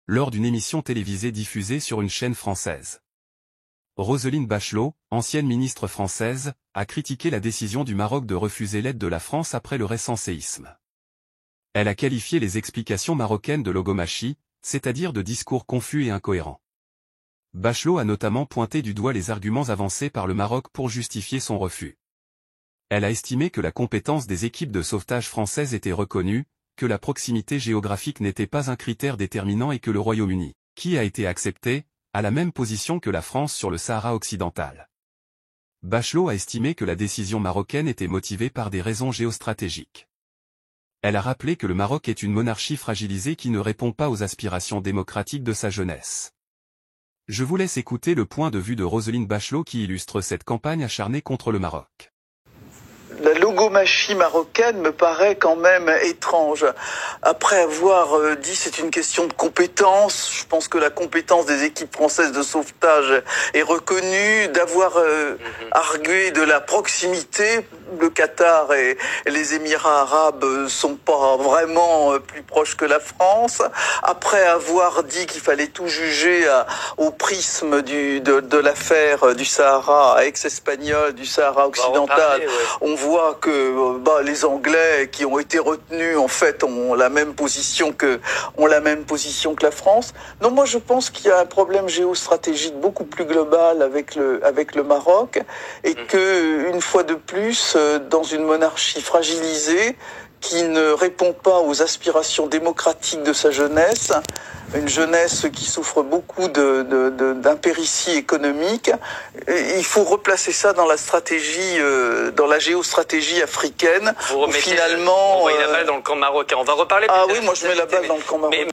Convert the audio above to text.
lors d'une émission télévisée diffusée sur une chaîne française. Roselyne Bachelot, ancienne ministre française, a critiqué la décision du Maroc de refuser l'aide de la France après le récent séisme. Elle a qualifié les explications marocaines de logomachie, c'est-à-dire de discours confus et incohérents. Bachelot a notamment pointé du doigt les arguments avancés par le Maroc pour justifier son refus. Elle a estimé que la compétence des équipes de sauvetage françaises était reconnue, que la proximité géographique n'était pas un critère déterminant et que le Royaume-Uni, qui a été accepté, a la même position que la France sur le Sahara occidental. Bachelot a estimé que la décision marocaine était motivée par des raisons géostratégiques. Elle a rappelé que le Maroc est une monarchie fragilisée qui ne répond pas aux aspirations démocratiques de sa jeunesse. Je vous laisse écouter le point de vue de Roselyne Bachelot qui illustre cette campagne acharnée contre le Maroc. La logomachie marocaine me paraît quand même étrange. Après avoir dit c'est une question de compétence, je pense que la compétence des équipes françaises de sauvetage est reconnue, d'avoir argué de la proximité. Le Qatar et les Émirats arabes sont pas vraiment plus proches que la France. Après avoir dit qu'il fallait tout juger au prisme de l'affaire du Sahara ex-espagnol, du Sahara occidental, on voit que les Anglais qui ont été retenus en fait ont la même position que la France. Non, moi je pense qu'il y a un problème géostratégique beaucoup plus global avec le Maroc et que une fois de plus dans une monarchie fragilisée qui ne répond pas aux aspirations démocratiques de sa jeunesse, une jeunesse qui souffre beaucoup d'impéritie économique. Il faut replacer ça dans la stratégie, dans la géostratégie africaine. Vous remettez, finalement, vous voyez la balle dans le camp marocain. On va reparler. Ah oui, moi je mets la balle dans le camp marocain.